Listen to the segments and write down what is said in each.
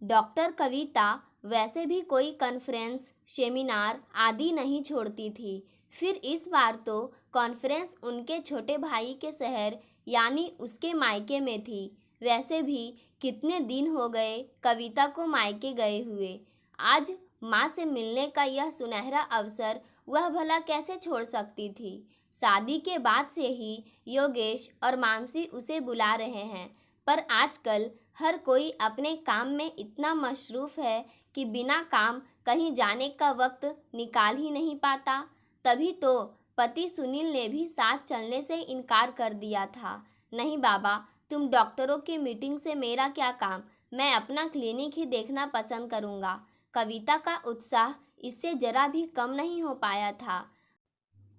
Doctor कविता वैसे भी कोई कॉन्फ्रेंस, सेमिनार आदि नहीं छोड़ती थी। फिर इस बार तो कॉन्फ्रेंस उनके छोटे भाई के शहर यानी उसके मायके में थी। वैसे भी कितने दिन हो गए कविता को मायके गए हुए। आज माँ से मिलने का यह सुनहरा अवसर वह भला कैसे छोड़ सकती थी। शादी के बाद से ही योगेश और मानसी उसे बुला रहे हैं, पर आजकल हर कोई अपने काम में इतना मशरूफ़ है कि बिना काम कहीं जाने का वक्त निकाल ही नहीं पाता। तभी तो पति सुनील ने भी साथ चलने से इनकार कर दिया था। नहीं बाबा, तुम डॉक्टरों की मीटिंग से मेरा क्या काम, मैं अपना क्लिनिक ही देखना पसंद करूँगा। कविता का उत्साह इससे जरा भी कम नहीं हो पाया था।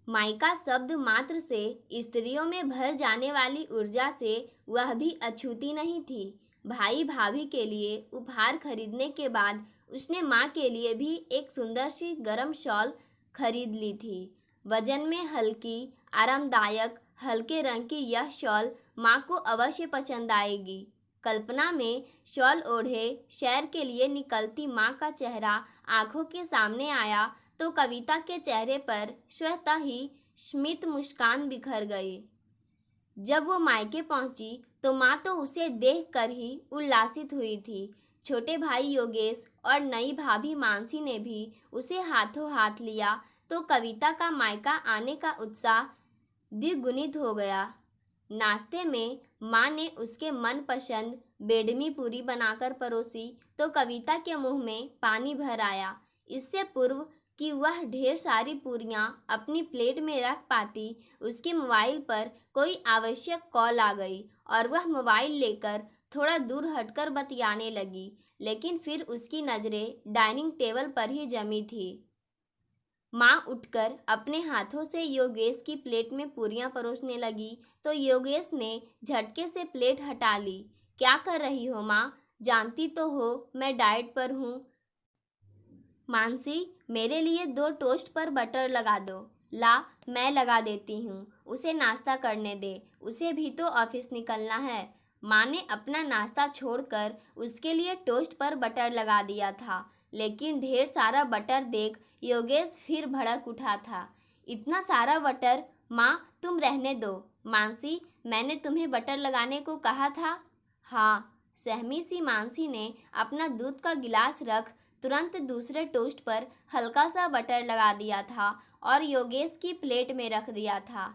माइका शब्द मात्र से स्त्रियों में भर जाने वाली ऊर्जा से वह भी अछूती नहीं थी। भाई भाभी के लिए उपहार खरीदने के बाद उसने माँ के लिए भी एक सुंदर सी गरम शॉल खरीद ली थी। वजन में हल्की, आरामदायक, हल्के रंग की यह शॉल माँ को अवश्य पसंद आएगी। कल्पना में शॉल ओढ़े सैर के लिए निकलती माँ का चेहरा आंखों के सामने आया तो कविता के चेहरे पर स्वतः ही स्मित मुस्कान बिखर गई। जब वो मायके पहुंची तो माँ तो उसे देखकर ही उल्लासित हुई थी। छोटे भाई योगेश और नई भाभी मानसी ने भी उसे हाथों हाथ लिया तो कविता का मायका आने का उत्साह द्विगुणित हो गया। नाश्ते में माँ ने उसके मनपसंद बेडमी पूरी बनाकर परोसी तो कविता के मुंह में पानी भर आया। इससे पूर्व कि वह ढेर सारी पूरियां अपनी प्लेट में रख पाती, उसके मोबाइल पर कोई आवश्यक कॉल आ गई और वह मोबाइल लेकर थोड़ा दूर हटकर बतियाने लगी। लेकिन फिर उसकी नज़रें डाइनिंग टेबल पर ही जमी थी। माँ उठकर अपने हाथों से योगेश की प्लेट में पूरियां परोसने लगी तो योगेश ने झटके से प्लेट हटा ली। क्या कर रही हो माँ? जानती तो हो मैं डाइट पर हूँ। मानसी, मेरे लिए 2 टोस्ट पर बटर लगा दो। ला, मैं लगा देती हूँ। उसे नाश्ता करने दे, उसे भी तो ऑफिस निकलना है। माँ ने अपना नाश्ता छोड़कर उसके लिए टोस्ट पर बटर लगा दिया था, लेकिन ढेर सारा बटर देख योगेश फिर भड़क उठा था। इतना सारा बटर? माँ, तुम रहने दो। मानसी, मैंने तुम्हें बटर लगाने को कहा था। हाँ, सहमी सी मानसी ने अपना दूध का गिलास रख तुरंत दूसरे टोस्ट पर हल्का सा बटर लगा दिया था और योगेश की प्लेट में रख दिया था।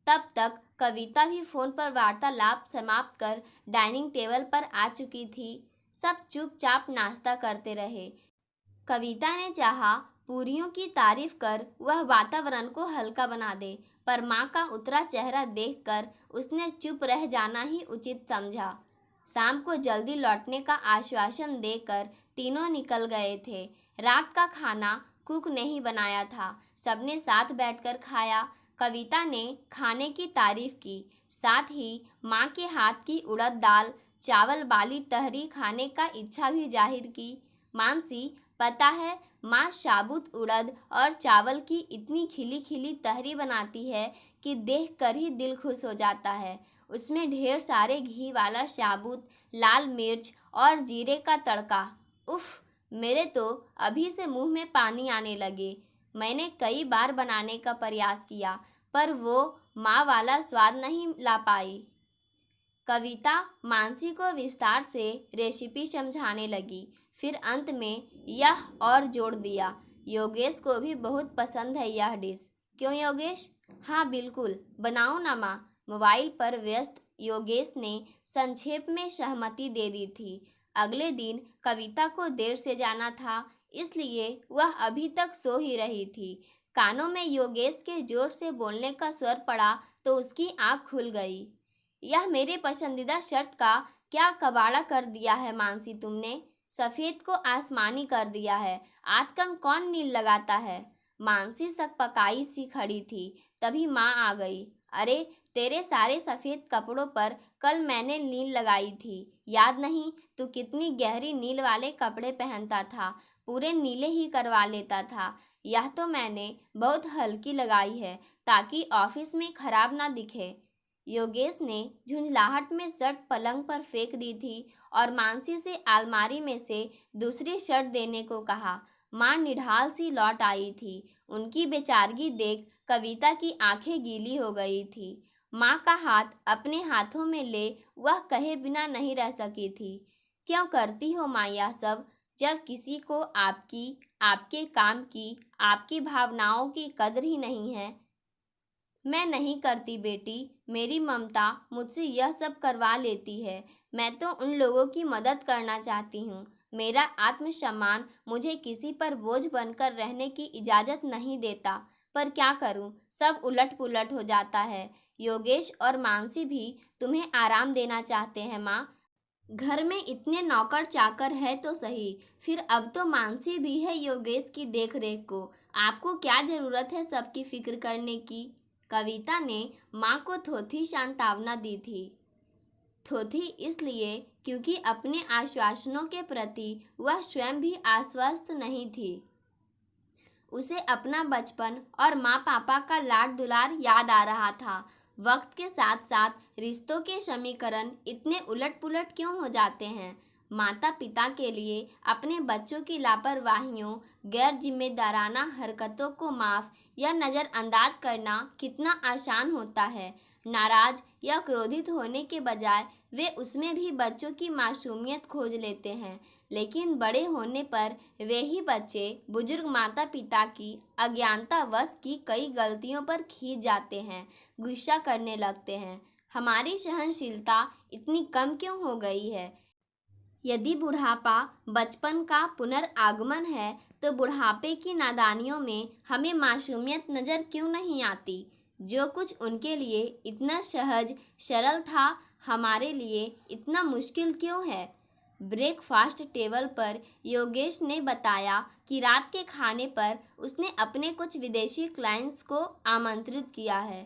तब तक कविता भी फ़ोन पर वार्तालाप समाप्त कर डाइनिंग टेबल पर आ चुकी थी। सब चुपचाप नाश्ता करते रहे। कविता ने चाहा पूरियों की तारीफ कर वह वातावरण को हल्का बना दे, पर माँ का उतरा चेहरा देखकर उसने चुप रह जाना ही उचित समझा। शाम को जल्दी लौटने का आश्वासन देकर तीनों निकल गए थे। रात का खाना कुक ने ही बनाया था। सबने साथ बैठकर खाया। कविता ने खाने की तारीफ की, साथ ही माँ के हाथ की उड़द दाल चावल वाली तहरी खाने का इच्छा भी जाहिर की। मानसी, पता है माँ साबुत उड़द और चावल की इतनी खिली खिली तहरी बनाती है कि देखकर ही दिल खुश हो जाता है। उसमें ढेर सारे घी वाला साबुत लाल मिर्च और जीरे का तड़का। उफ, मेरे तो अभी से मुंह में पानी आने लगे। मैंने कई बार बनाने का प्रयास किया, पर वो माँ वाला स्वाद नहीं ला पाई। कविता मानसी को विस्तार से रेसिपी समझाने लगी। फिर अंत में यह और जोड़ दिया, योगेश को भी बहुत पसंद है यह डिश। क्यों योगेश? हाँ बिल्कुल, बनाओ ना माँ। मोबाइल पर व्यस्त योगेश ने संक्षेप में सहमति दे दी थी। अगले दिन कविता को देर से जाना था, इसलिए वह अभी तक सो ही रही थी। कानों में योगेश के जोर से बोलने का स्वर पड़ा तो उसकी आंख खुल गई। यह मेरे पसंदीदा शर्ट का क्या कबाड़ा कर दिया है मानसी तुमने? सफ़ेद को आसमानी कर दिया है। आजकल कौन नील लगाता है? मानसी सकपकाई सी खड़ी थी। तभी माँ आ गई। अरे, तेरे सारे सफ़ेद कपड़ों पर कल मैंने नील लगाई थी, याद नहीं? तू कितनी गहरी नील वाले कपड़े पहनता था, पूरे नीले ही करवा लेता था। यह तो मैंने बहुत हल्की लगाई है ताकि ऑफिस में खराब ना दिखे। योगेश ने झुंझलाहट में शर्ट पलंग पर फेंक दी थी और मानसी से अलमारी में से दूसरी शर्ट देने को कहा। माँ निढाल सी लौट आई थी। उनकी बेचारगी देख कविता की आंखें गीली हो गई थी। माँ का हाथ अपने हाथों में ले वह कहे बिना नहीं रह सकी थी। क्यों करती हो माँ यह सब, जब किसी को आपकी, आपके काम की, आपकी भावनाओं की कदर ही नहीं है। मैं नहीं करती बेटी, मेरी ममता मुझसे यह सब करवा लेती है। मैं तो उन लोगों की मदद करना चाहती हूँ। मेरा आत्मसम्मान मुझे किसी पर बोझ बनकर रहने की इजाज़त नहीं देता। पर क्या करूँ, सब उलट पुलट हो जाता है। योगेश और मानसी भी तुम्हें आराम देना चाहते हैं माँ। घर में इतने नौकर चाकर है तो सही, फिर अब तो मानसी भी है योगेश की देख रेख को। आपको क्या ज़रूरत है सबकी फिक्र करने की। कविता ने माँ को थोथी सांत्वना दी थी। थोथी इसलिए क्योंकि अपने आश्वासनों के प्रति वह स्वयं भी आश्वस्त नहीं थी। उसे अपना बचपन और माँ पापा का लाड दुलार याद आ रहा था। वक्त के साथ साथ रिश्तों के समीकरण इतने उलट पुलट क्यों हो जाते हैं। माता पिता के लिए अपने बच्चों की लापरवाहियों, गैर जिम्मेदाराना हरकतों को माफ़ या नज़रअंदाज करना कितना आसान होता है। नाराज या क्रोधित होने के बजाय वे उसमें भी बच्चों की मासूमियत खोज लेते हैं। लेकिन बड़े होने पर वे ही बच्चे बुजुर्ग माता पिता की अज्ञानतावश की कई गलतियों पर खींच जाते हैं, गुस्सा करने लगते हैं। हमारी सहनशीलता इतनी कम क्यों हो गई है। यदि बुढ़ापा बचपन का पुनर्आगमन है तो बुढ़ापे की नादानियों में हमें मासूमियत नज़र क्यों नहीं आती। जो कुछ उनके लिए इतना सहज सरल था, हमारे लिए इतना मुश्किल क्यों है। ब्रेकफास्ट टेबल पर योगेश ने बताया कि रात के खाने पर उसने अपने कुछ विदेशी क्लाइंट्स को आमंत्रित किया है।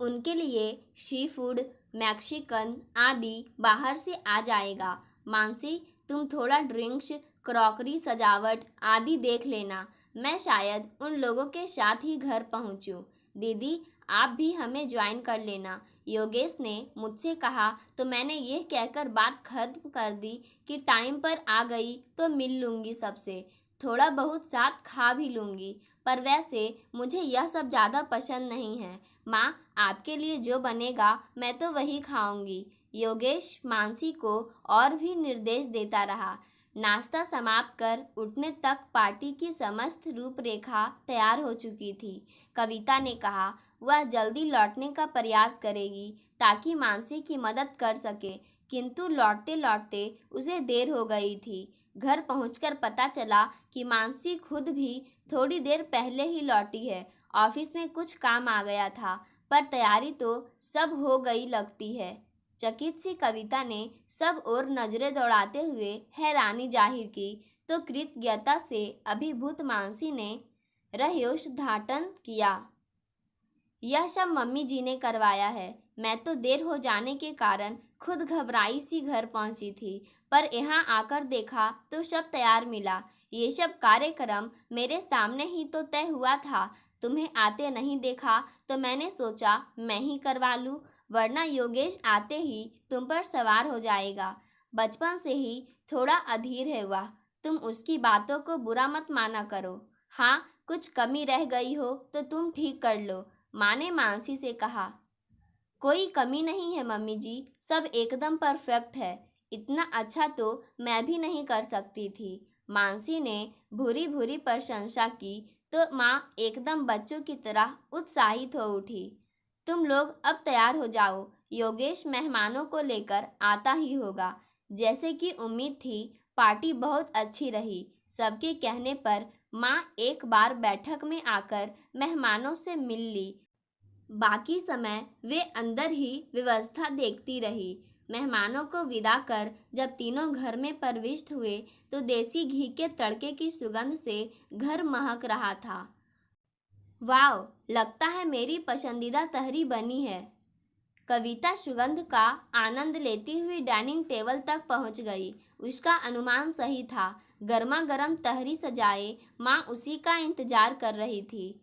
उनके लिए सी फूड, मैक्सिकन आदि बाहर से आ जाएगा। मानसी, तुम थोड़ा ड्रिंक्स, क्रॉकरी, सजावट आदि देख लेना। मैं शायद उन लोगों के साथ ही घर पहुंचूं। दीदी, आप भी हमें ज्वाइन कर लेना, योगेश ने मुझसे कहा तो मैंने ये कहकर बात खत्म कर दी कि टाइम पर आ गई तो मिल लूँगी सबसे, थोड़ा बहुत साथ खा भी लूँगी। पर वैसे मुझे यह सब ज़्यादा पसंद नहीं है। माँ, आपके लिए जो बनेगा मैं तो वही खाऊंगी। योगेश मानसी को और भी निर्देश देता रहा। नाश्ता समाप्त कर उठने तक पार्टी की समस्त रूपरेखा तैयार हो चुकी थी। कविता ने कहा वह जल्दी लौटने का प्रयास करेगी ताकि मानसी की मदद कर सके, किंतु लौटते लौटते उसे देर हो गई थी। घर पहुंचकर पता चला कि मानसी खुद भी थोड़ी देर पहले ही लौटी है। ऑफिस में कुछ काम आ गया था, पर तैयारी तो सब हो गई लगती है। चकित सी कविता ने सब ओर नजरें दौड़ाते हुए हैरानी जाहिर की तो कृतज्ञता से अभिभूत मानसी ने रहस्योद्घाटन किया। यह सब मम्मी जी ने करवाया है। मैं तो देर हो जाने के कारण खुद घबराई सी घर पहुंची थी, पर यहाँ आकर देखा तो सब तैयार मिला। ये सब कार्यक्रम मेरे सामने ही तो तय हुआ था। तुम्हें आते नहीं देखा तो मैंने सोचा मैं ही करवा लूँ, वरना योगेश आते ही तुम पर सवार हो जाएगा। बचपन से ही थोड़ा अधीर है वह, तुम उसकी बातों को बुरा मत माना करो। हाँ, कुछ कमी रह गई हो तो तुम ठीक कर लो, माँ ने मानसी से कहा। कोई कमी नहीं है मम्मी जी, सब एकदम परफेक्ट है। इतना अच्छा तो मैं भी नहीं कर सकती थी। मानसी ने भूरी भूरी प्रशंसा की तो माँ एकदम बच्चों की तरह उत्साहित हो उठी। तुम लोग अब तैयार हो जाओ, योगेश मेहमानों को लेकर आता ही होगा। जैसे कि उम्मीद थी, पार्टी बहुत अच्छी रही। सबके कहने पर माँ एक बार बैठक में आकर मेहमानों से मिल ली। बाकी समय वे अंदर ही व्यवस्था देखती रही। मेहमानों को विदा कर जब तीनों घर में प्रविष्ट हुए तो देसी घी के तड़के की सुगंध से घर महक रहा था। वाह, लगता है मेरी पसंदीदा तहरी बनी है। कविता सुगंध का आनंद लेती हुई डाइनिंग टेबल तक पहुंच गई। उसका अनुमान सही था। गर्मा गर्म तहरी सजाए माँ उसी का इंतजार कर रही थी।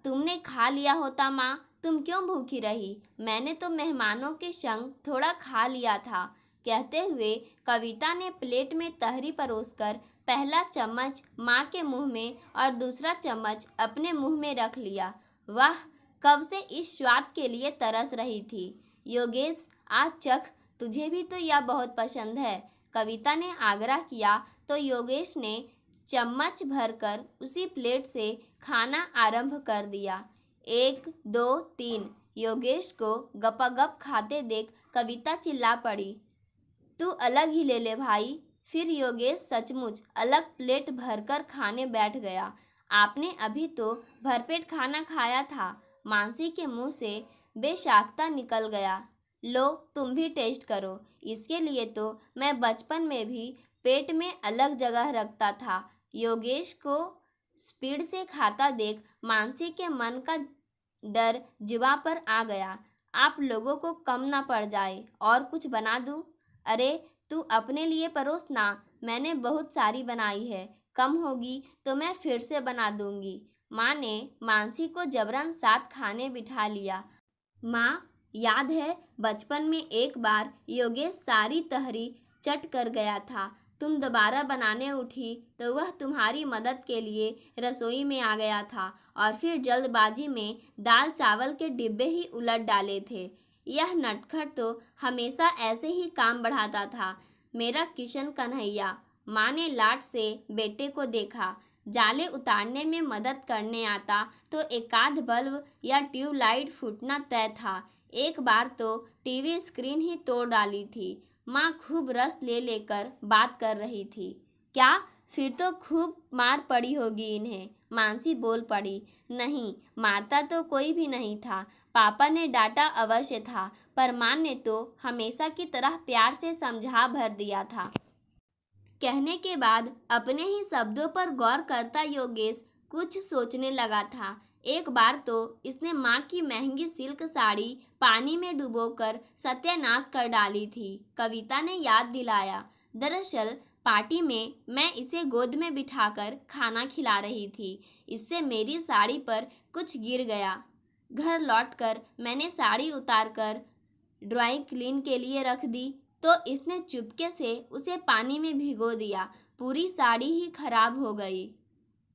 तुमने खा लिया होता माँ, तुम क्यों भूखी रही? मैंने तो मेहमानों के संग थोड़ा खा लिया था। कहते हुए कविता ने प्लेट में तहरी परोसकर पहला चम्मच माँ के मुंह में और दूसरा चम्मच अपने मुंह में रख लिया। वाह, कब से इस स्वाद के लिए तरस रही थी। योगेश, आज चख, तुझे भी तो यह बहुत पसंद है, कविता ने आग्रह किया तो योगेश ने चम्मच भरकर उसी प्लेट से खाना आरंभ कर दिया। 1 2 3। योगेश को गपागप खाते देख कविता चिल्ला पड़ी, तू अलग ही ले ले भाई। फिर योगेश सचमुच अलग प्लेट भरकर खाने बैठ गया। आपने अभी तो भरपेट खाना खाया था। मानसी के मुंह से बेसाख्ता निकल गया। लो, तुम भी टेस्ट करो। इसके लिए तो मैं बचपन में भी पेट में अलग जगह रखता था। योगेश को स्पीड से खाता देख मानसी के मन का डर जुबां पर आ गया। आप लोगों को कम ना पड़ जाए, और कुछ बना दूं? अरे, तू अपने लिए परोस ना, मैंने बहुत सारी बनाई है, कम होगी तो मैं फिर से बना दूंगी। माँ ने मानसी को जबरन साथ खाने बिठा लिया। माँ, याद है बचपन में एक बार योगेश सारी तहरी चट कर गया था। तुम दोबारा बनाने उठी तो वह तुम्हारी मदद के लिए रसोई में आ गया था और फिर जल्दबाजी में दाल चावल के डिब्बे ही उलट डाले थे। यह नटखट तो हमेशा ऐसे ही काम बढ़ाता था, मेरा किशन कन्हैया। माँ ने लाड से बेटे को देखा। जाले उतारने में मदद करने आता तो एकाध बल्ब या ट्यूबलाइट फूटना तय था। एक बार तो टीवी स्क्रीन ही तोड़ डाली थी। माँ खूब रस ले लेकर बात कर रही थी। क्या? फिर तो खूब मार पड़ी होगी इन्हें, मानसी बोल पड़ी। नहीं, मारता तो कोई भी नहीं था। पापा ने डांटा अवश्य था, पर माँ ने तो हमेशा की तरह प्यार से समझा भर दिया था। कहने के बाद अपने ही शब्दों पर गौर करता योगेश कुछ सोचने लगा था। एक बार तो इसने माँ की महंगी सिल्क साड़ी पानी में डुबोकर सत्यानाश कर डाली थी, कविता ने याद दिलाया। दरअसल पार्टी में मैं इसे गोद में बिठाकर खाना खिला रही थी, इससे मेरी साड़ी पर कुछ गिर गया। घर लौटकर मैंने साड़ी उतारकर ड्राई क्लीन के लिए रख दी तो इसने चुपके से उसे पानी में भिगो दिया। पूरी साड़ी ही खराब हो गई।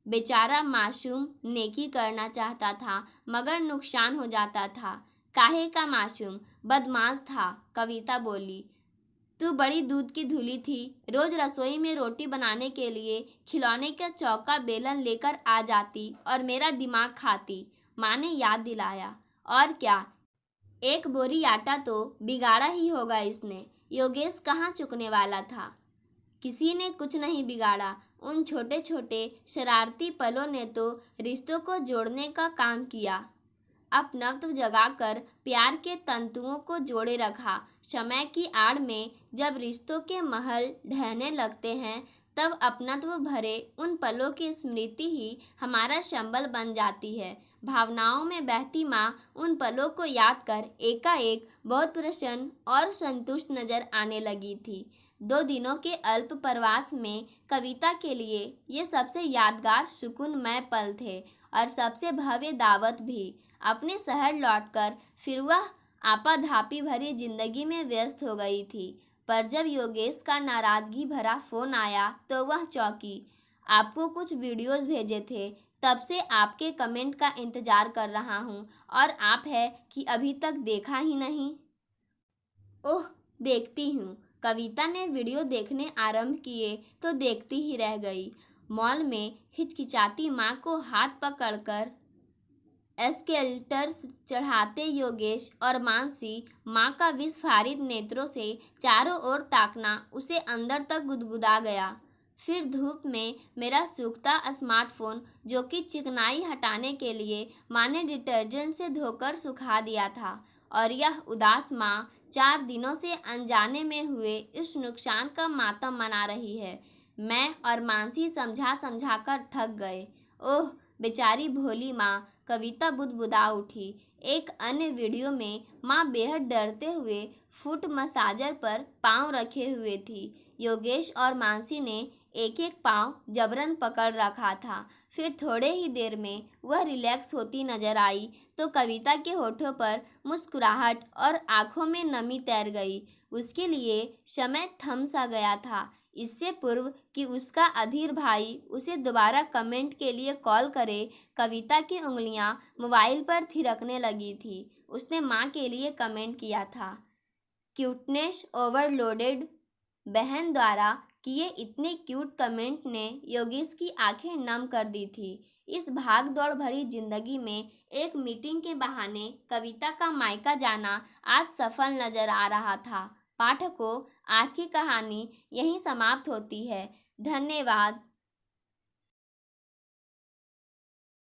बेचारा मासूम नेकी करना चाहता था मगर नुकसान हो जाता था। काहे का मासूम, बदमाश था, कविता बोली। तू बड़ी दूध की धुली थी, रोज रसोई में रोटी बनाने के लिए खिलौने का चौका बेलन लेकर आ जाती और मेरा दिमाग खाती, माँ ने याद दिलाया। और क्या, एक बोरी आटा तो बिगाड़ा ही होगा इसने। योगेश कहाँ चुकने वाला था। किसी ने कुछ नहीं बिगाड़ा, उन छोटे छोटे शरारती पलों ने तो रिश्तों को जोड़ने का काम किया। अपनत्व जगाकर प्यार के तंतुओं को जोड़े रखा। समय की आड़ में जब रिश्तों के महल ढहने लगते हैं तब अपनत्व भरे उन पलों की स्मृति ही हमारा संबल बन जाती है। भावनाओं में बहती माँ उन पलों को याद कर एकाएक बहुत प्रसन्न और संतुष्ट नजर आने लगी थी। 2 दिनों के अल्प प्रवास में कविता के लिए ये सबसे यादगार सुकूनमय पल थे और सबसे भव्य दावत भी। अपने शहर लौटकर फिर वह आपाधापी भरी जिंदगी में व्यस्त हो गई थी, पर जब योगेश का नाराजगी भरा फोन आया तो वह चौंकी। आपको कुछ वीडियोस भेजे थे, तब से आपके कमेंट का इंतजार कर रहा हूँ और आप है कि अभी तक देखा ही नहीं। ओह, देखती हूँ। कविता ने वीडियो देखने आरंभ किए तो देखती ही रह गई। मॉल में हिचकिचाती माँ को हाथ पकड़कर एस्केलेटर चढ़ाते योगेश और मानसी माँ का विस्फारित नेत्रों से चारों ओर ताकना उसे अंदर तक गुदगुदा गया। फिर धूप में मेरा सूखता स्मार्टफोन, जो कि चिकनाई हटाने के लिए माँ ने डिटर्जेंट से धोकर सुखा दिया था, और यह उदास माँ 4 दिनों से अनजाने में हुए इस नुकसान का मातम मना रही है। मैं और मानसी समझा समझा कर थक गए। ओह बेचारी भोली माँ, कविता बुदबुदा उठी। एक अन्य वीडियो में माँ बेहद डरते हुए फुट मसाजर पर पांव रखे हुए थी। योगेश और मानसी ने एक एक पाँव जबरन पकड़ रखा था। फिर थोड़े ही देर में वह रिलैक्स होती नजर आई तो कविता के होठों पर मुस्कुराहट और आंखों में नमी तैर गई। उसके लिए समय थम सा गया था। इससे पूर्व कि उसका अधीर भाई उसे दोबारा कमेंट के लिए कॉल करे, कविता की उंगलियां मोबाइल पर थिरकने लगी थी। उसने माँ के लिए कमेंट किया था, क्यूटनेस ओवरलोडेड। बहन द्वारा किए इतने क्यूट कमेंट ने योगेश की आंखें नम कर दी थी। इस भाग दौड़ भरी जिंदगी में एक मीटिंग के बहाने कविता का मायका जाना आज सफल नजर आ रहा था। पाठकों, आज की कहानी यहीं समाप्त होती है। धन्यवाद।